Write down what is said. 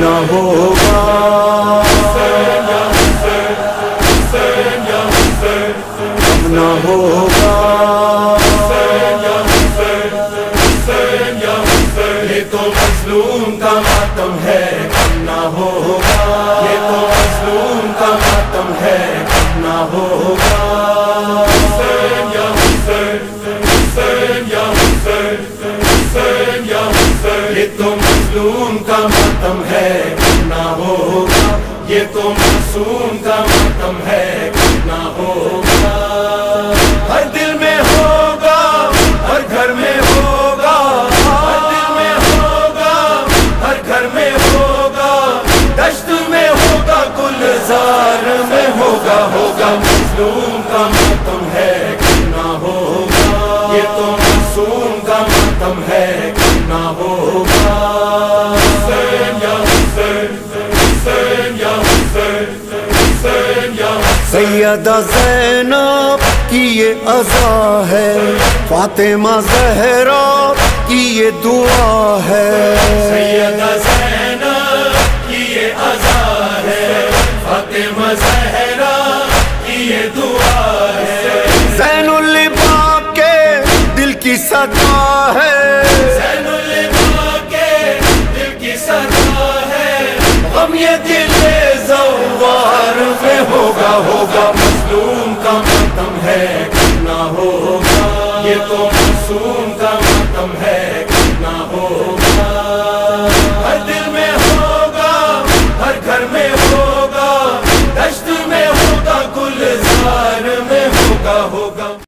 نہ ہوگا، اب نہ ہوگا، یہ تو مظلوم کا ماتم ہے، کم نہ ہوگا، یہ تو مظلوم کا ماتم ہے، کم نہ ہوگا، یہ تو مظلوم کا ماتم ہے، کم نہ ہوگا، یہ تو معصوم کا ماتم ہے، کم نہ ہوگا، ہر دل میں ہوگا، ہر گھر میں ہوگا، ہر دل میں ہوگا، ہر گھر میں ہوگا، دشت میں ہوگا، گلزار میں ہوگا، ہوگا مظلوم کا ماتم ہے، کم نہ ہوگا، یہ تو معصوم کا ماتم ہے، کم نہ ہوگا، سیدہ زینب کی یہ عزا ہے، فاطمہ زہرا کی یہ دعا ہے، سیدہ زینب کی یہ عزا ہے، فاطمہ زہرا کی یہ دعا ہے، زین العباد کے دل کی صدا ہے، زین العباد کے دل کی صدا ہے، غم یہ دل زوار میں ہوگا، ہوگا مظلوم کا ماتم ہے، کم نہ ہوگا، یہ تو